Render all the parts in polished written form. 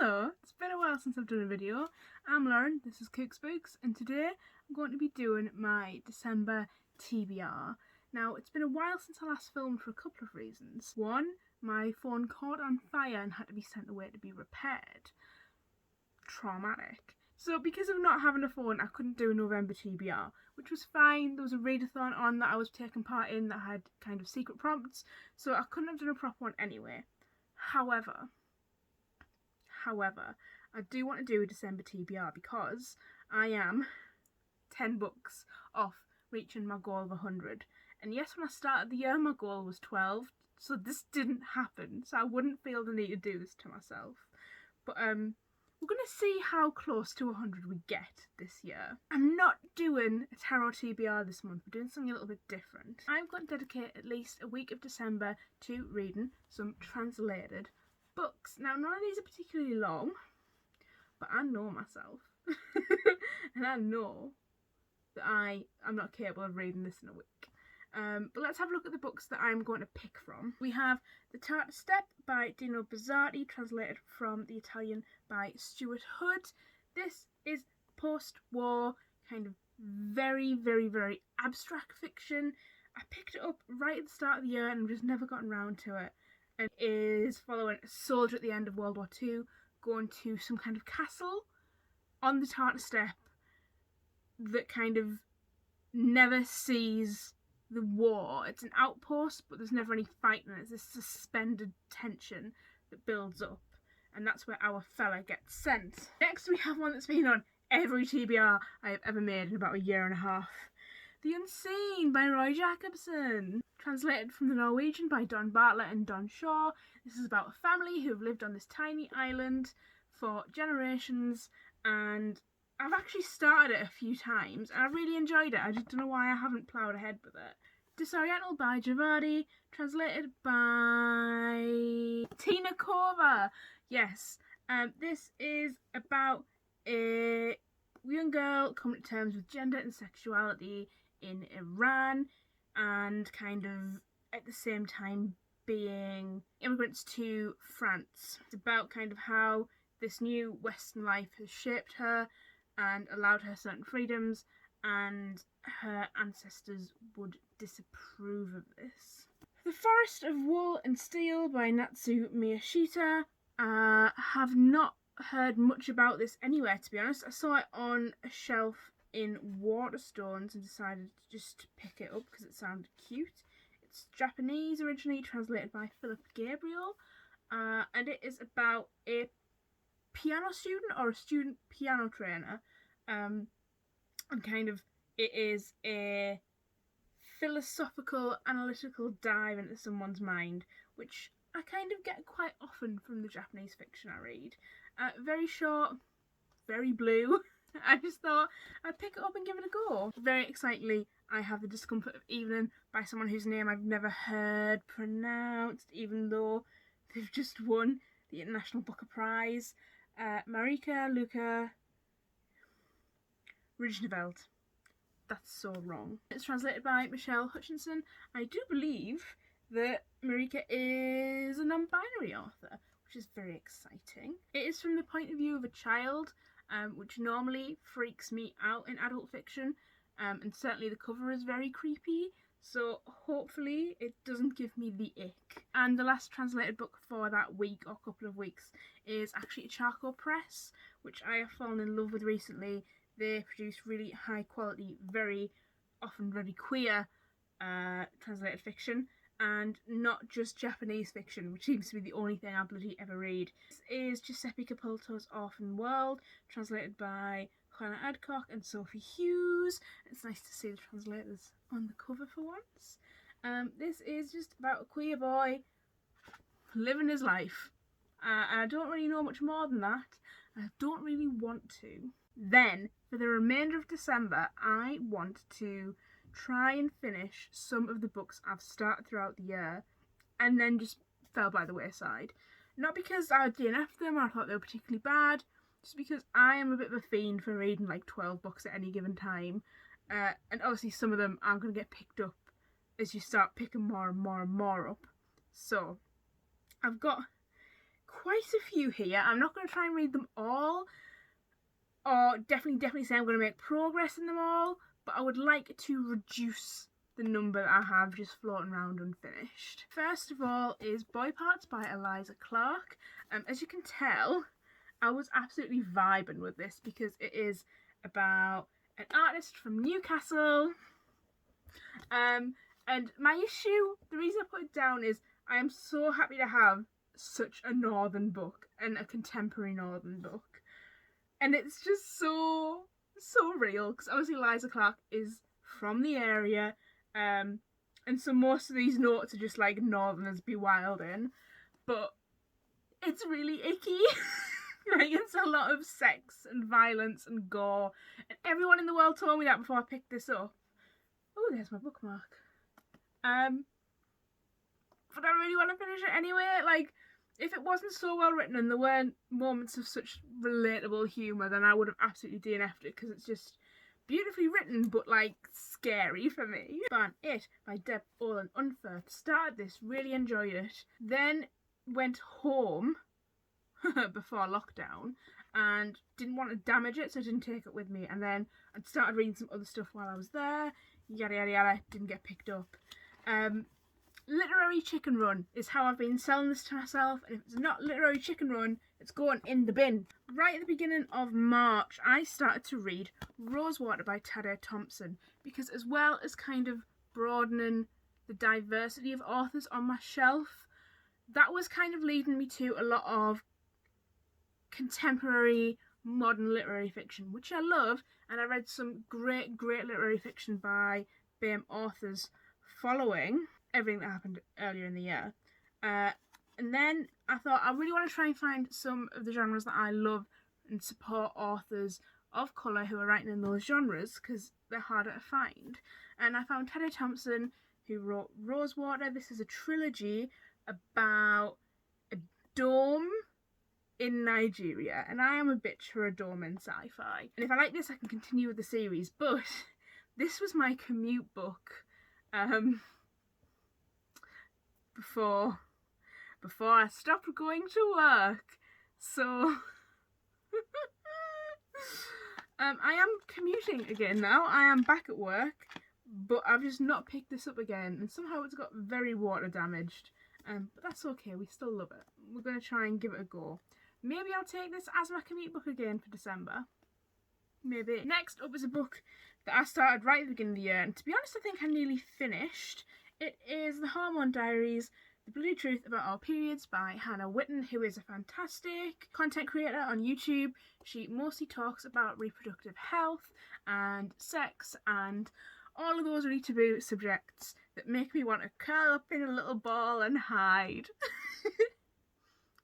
Hello, it's been a while since I've done a video. I'm Lauren, this is Cook Spooks, and today I'm going to be doing my December TBR. Now, it's been a while since I last filmed for a couple of reasons. One, my phone caught on fire and had to be sent away to be repaired. Traumatic. So because of not having a phone, I couldn't do a November TBR, which was fine. There was a readathon on that I was taking part in that had kind of secret prompts, so I couldn't have done a proper one anyway. However, I do want to do a December TBR because I am 10 books off reaching my goal of 100. And yes, when I started the year, my goal was 12, so this didn't happen, so I wouldn't feel the need to do this to myself. But we're going to see how close to 100 we get this year. I'm not doing a tarot TBR this month, we're doing something a little bit different. I'm going to dedicate at least a week of December to reading some translated books. Now, none of these are particularly long, but I know myself. And I know that I'm not capable of reading this in a week. But let's have a look at the books that I'm going to pick from. We have The Tartar Step by Dino Buzzati, translated from the Italian by Stuart Hood. This is post-war, kind of very, very, very abstract fiction. I picked it up right at the start of the year and just never gotten around to it. And is following a soldier at the end of World War II going to some kind of castle on the Tartar Steppe that kind of never sees the war. It's an outpost, but there's never any fighting. It's this suspended tension that builds up, and that's where our fella gets sent. Next, we have one that's been on every TBR I have ever made in about a year and a half. The Unseen by Roy Jacobson, translated from the Norwegian by Don Bartlett and Don Shaw. This is about a family who have lived on this tiny island for generations, and I've actually started it a few times and I really enjoyed it. I just don't know why I haven't ploughed ahead with it. Disoriental by Javadi, translated by Tina Kova. Yes, this is about a young girl coming to terms with gender and sexuality in Iran, and kind of at the same time being immigrants to France. It's about kind of how this new Western life has shaped her and allowed her certain freedoms, and her ancestors would disapprove of this. The Forest of Wool and Steel by Natsu Miyashita. Have not heard much about this anywhere, to be honest. I saw it on a shelf in Waterstones and decided to just pick it up because it sounded cute. It's Japanese, originally translated by Philip Gabriel, and it is about a piano student or a student piano trainer, and kind of it is a philosophical, analytical dive into someone's mind, which I kind of get quite often from the Japanese fiction I read. Very short, very blue. I just thought I'd pick it up and give it a go. Very excitingly, I have The Discomfort of Evening by someone whose name I've never heard pronounced, even though they've just won the International Booker Prize. Marika Luca Rijneveld. That's so wrong. It's translated by Michelle Hutchinson. I do believe that Marika is a non-binary author, which is very exciting. It is from the point of view of a child, which normally freaks me out in adult fiction, and certainly the cover is very creepy, so hopefully it doesn't give me the ick. And the last translated book for that week or couple of weeks is actually a Charcoal Press, which I have fallen in love with recently. They produce really high quality, very often very queer translated fiction, and not just Japanese fiction, which seems to be the only thing I bloody ever read. This is Giuseppe Capalto's Orphan World, translated by Juana Adcock and Sophie Hughes. It's nice to see the translators on the cover for once. This is just about a queer boy living his life, and I don't really know much more than that. I don't really want to. Then, for the remainder of December, I want to try and finish some of the books I've started throughout the year and then just fell by the wayside. Not because I DNF'd them or I thought they were particularly bad, just because I am a bit of a fiend for reading like 12 books at any given time, and obviously some of them aren't going to get picked up as you start picking more and more and more up. So I've got quite a few here. I'm not going to try and read them all, or definitely say I'm going to make progress in them all, but I would like to reduce the number that I have just floating around unfinished. First of all is Boy Parts by Eliza Clark. As you can tell, I was absolutely vibing with this because it is about an artist from Newcastle. And my issue, the reason I put it down is I am so happy to have such a northern book and a contemporary northern book. And it's just so real, because obviously Eliza Clark is from the area, and so most of these notes are just like northerners be wildin', but it's really icky. Like, it's a lot of sex and violence and gore, and everyone in the world told me that before I picked this up. Oh, there's my bookmark. But I really want to finish it anyway. Like, if it wasn't so well written and there weren't moments of such relatable humour, then I would have absolutely DNF'd it, because it's just beautifully written, but like scary for me. Ban It by Deb Olin Unferth. Started this, really enjoyed it. Then went home before lockdown and didn't want to damage it, so I didn't take it with me. And then I'd started reading some other stuff while I was there. Yada yada yada. Didn't get picked up. Literary chicken run is how I've been selling this to myself, and if it's not literary chicken run, it's going in the bin. Right at the beginning of March, I started to read Rosewater by TBR Thompson, because as well as kind of broadening the diversity of authors on my shelf, that was kind of leading me to a lot of contemporary modern literary fiction, which I love, and I read some great literary fiction by BAME authors following everything that happened earlier in the year. And then I thought I really want to try and find some of the genres that I love and support authors of colour who are writing in those genres, because they're harder to find. And I found TBR Thompson, who wrote Rosewater. This is a trilogy about a dome in Nigeria, and I am a bitch for a dome in sci-fi. And if I like this, I can continue with the series, but this was my commute book before I stopped going to work. So I am commuting again now. I am back at work, but I've just not picked this up again, and somehow it's got very water damaged. But that's okay, we still love it. We're going to try and give it a go. Maybe I'll take this as my commute book again for December. Maybe. Next up is a book that I started right at the beginning of the year, and to be honest I think I'm nearly finished. It is The Hormone Diaries, The Bloody Truth About Our Periods by Hannah Witten, who is a fantastic content creator on YouTube. She mostly talks about reproductive health and sex and all of those really taboo subjects that make me want to curl up in a little ball and hide.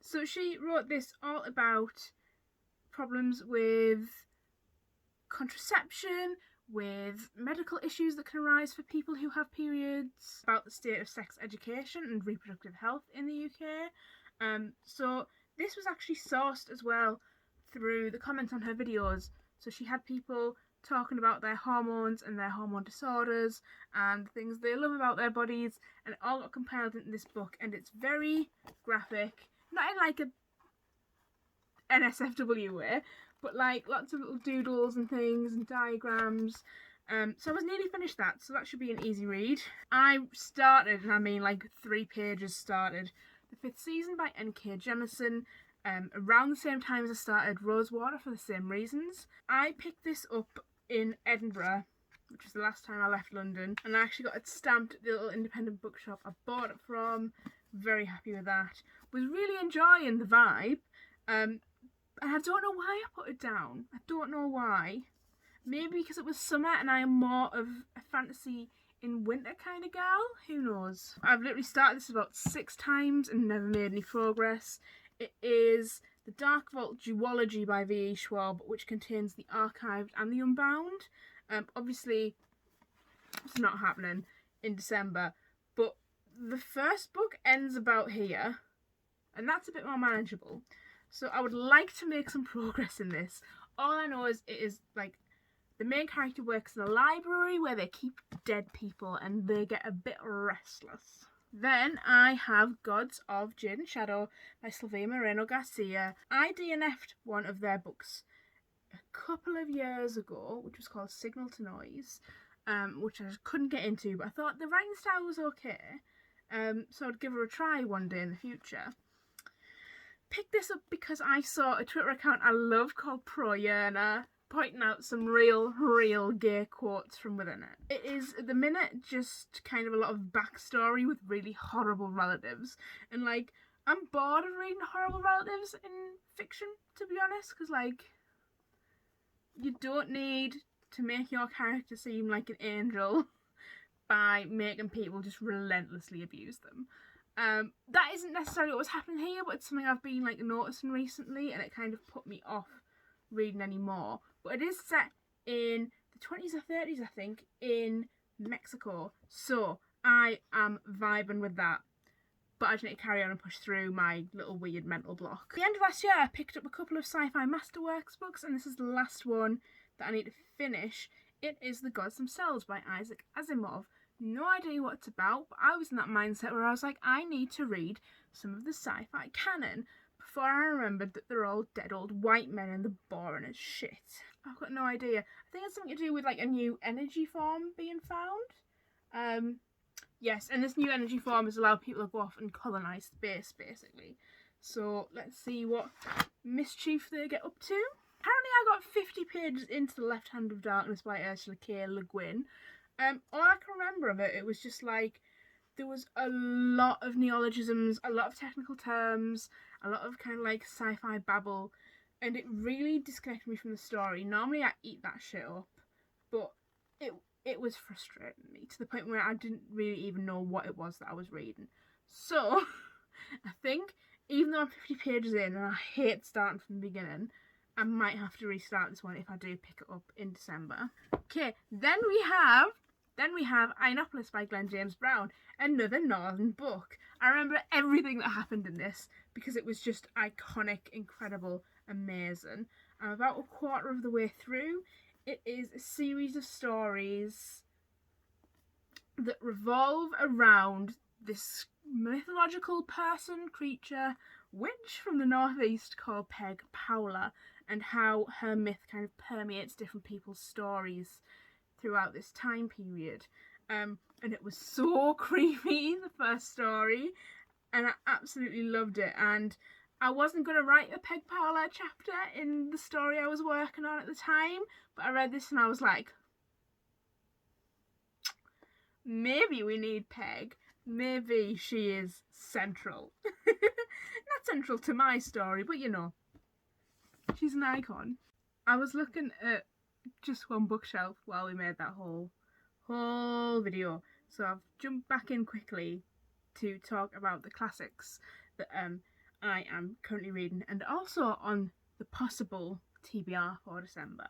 So she wrote this all about problems with contraception, with medical issues that can arise for people who have periods, about the state of sex education and reproductive health in the UK. So this was actually sourced as well through the comments on her videos. So she had people talking about their hormones and their hormone disorders and things they love about their bodies, and it all got compiled into this book, and it's very graphic, not in like a NSFW way, but like lots of little doodles and things and diagrams. So I was nearly finished that, so that should be an easy read. I started, and I mean like 3 pages started, the 5th season by N.K. Jemisin, around the same time as I started Rosewater for the same reasons. I picked this up in Edinburgh, which was the last time I left London, and I actually got it stamped at the little independent bookshop I bought it from. Very happy with that. Was really enjoying the vibe. And I don't know why I put it down. I don't know why. Maybe because it was summer and I am more of a fantasy in winter kind of gal. Who knows? I've literally started this about 6 times and never made any progress. It is The Dark Vault Duology by V.E. Schwab, which contains the archived and the unbound. Obviously, it's not happening in December, but the first book ends about here, and that's a bit more manageable. So I would like to make some progress in this. All I know is it is like the main character works in a library where they keep dead people and they get a bit restless. Then I have Gods of Jade and Shadow by Sylvia Moreno Garcia. I DNF'd one of their books a couple of years ago, which was called Signal to Noise, which I just couldn't get into, but I thought the writing style was okay, so I'd give her a try one day in the future. Picked this up because I saw a Twitter account I love called Pro Yearner pointing out some real gay quotes from within it. It is, at the minute, just kind of a lot of backstory with really horrible relatives. And, like, I'm bored of reading horrible relatives in fiction, to be honest, because, like, you don't need to make your character seem like an angel by making people just relentlessly abuse them. That isn't necessarily what was happening here, but it's something I've been like noticing recently, and it kind of put me off reading anymore. But it is set in the 20s or 30s, I think, in Mexico, so I am vibing with that. But I just need to carry on and push through my little weird mental block. At the end of last year, I picked up a couple of sci-fi masterworks books, and this is the last one that I need to finish. It is The Gods Themselves by Isaac Asimov. No idea what it's about, but I was in that mindset where I was like, I need to read some of the sci-fi canon before I remembered that they're all dead old white men and they're boring as shit. I've got no idea. I think it's something to do with like a new energy form being found. Yes, and this new energy form has allowed people to go off and colonise space, basically. So let's see what mischief they get up to. Apparently I got 50 pages into The Left Hand of Darkness by Ursula K. Le Guin. All I can remember of it, it was just like, there was a lot of neologisms, a lot of technical terms, a lot of kind of like sci-fi babble, and it really disconnected me from the story. Normally I eat that shit up, but it was frustrating me to the point where I didn't really even know what it was that I was reading. So, I think, even though I'm 50 pages in and I hate starting from the beginning, I might have to restart this one if I do pick it up in December. Okay, then we have Inopolis by Glenn James Brown, another Northern book. I remember everything that happened in this because it was just iconic, incredible, amazing. I'm about a quarter of the way through. It is a series of stories that revolve around this mythological person, creature, witch from the northeast called Peg Powler, and how her myth kind of permeates different people's stories throughout this time period. And it was so creepy, the first story, and I absolutely loved it. And I wasn't going to write a Peg Powler chapter in the story I was working on at the time, but I read this and I was like, maybe we need Peg. Maybe she is central. Not central to my story, but you know, she's an icon. I was looking at just one bookshelf while we made that whole video, so I've jumped back in quickly to talk about the classics that I am currently reading, and also on the possible TBR for December.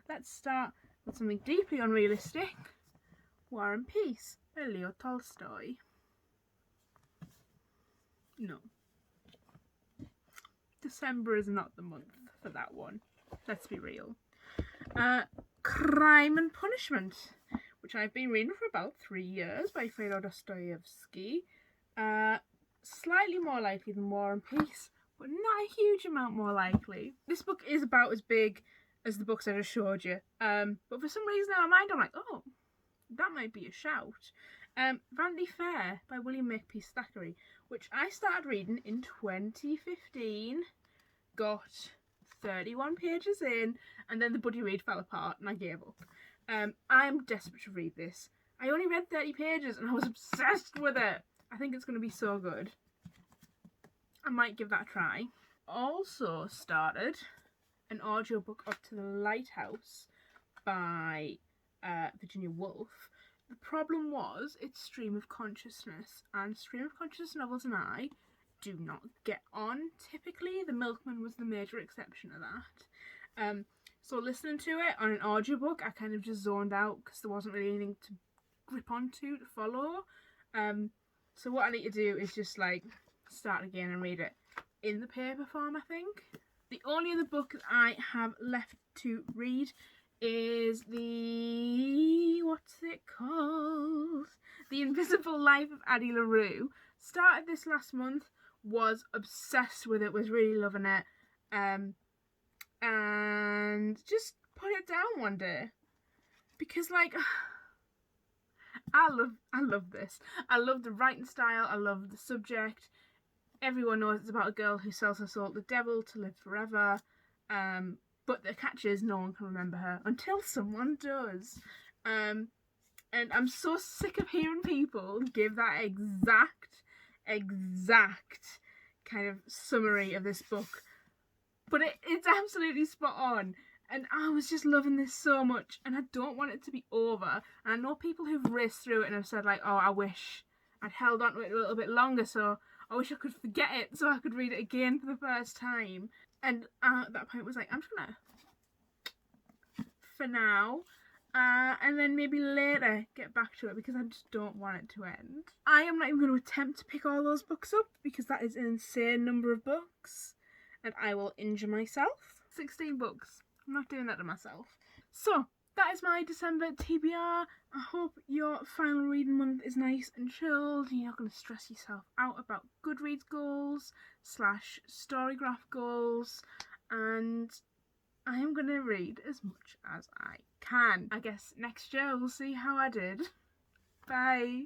Let's start with something deeply unrealistic. War and Peace by Leo Tolstoy. No. December is not the month for that one. Let's be real. Crime and Punishment, which I've been reading for about 3 years by Fyodor Dostoevsky. Slightly more likely than War and Peace, but not a huge amount more likely. This book is about as big as the books I just showed you. But for some reason in my mind I'm like, oh, that might be a shout. Vanity Fair by William Makepeace Thackeray, which I started reading in 2015, got 31 pages in, and then the buddy read fell apart and I gave up. I'm desperate to read this. I only read 30 pages and I was obsessed with it. I think it's going to be so good. I might give that a try. Also started an audiobook Up to the Lighthouse by Virginia Woolf. The problem was it's stream of consciousness, and stream of consciousness novels and I do not get on typically. The Milkman was the major exception of that. So listening to it on an audiobook, I kind of just zoned out because there wasn't really anything to grip onto to follow. So what I need to do is just like start again and read it in the paper form, I think. The only other book I have left to read is what's it called? The Invisible Life of Addie LaRue. Started this last month, was obsessed with it, was really loving it, and just put it down one day because, like, I love this. I love the writing style. I love the subject. Everyone knows it's about a girl who sells her soul to the devil to live forever. But the catch is no one can remember her until someone does. And I'm so sick of hearing people give that exact kind of summary of this book. But it's absolutely spot on. And I was just loving this so much, and I don't want it to be over. And I know people who've raced through it and have said, like, oh, I wish I'd held on to it a little bit longer, so I wish I could forget it so I could read it again for the first time. And at that point was like, I'm just gonna, for now, and then maybe later get back to it because I just don't want it to end. I am not even going to attempt to pick all those books up because that is an insane number of books, and I will injure myself. 16 books. I'm not doing that to myself. So, that is my December TBR. I hope your final reading month is nice and chilled. You're not going to stress yourself out about Goodreads goals / Storygraph goals. And I am going to read as much as I can. I guess next year we'll see how I did. Bye.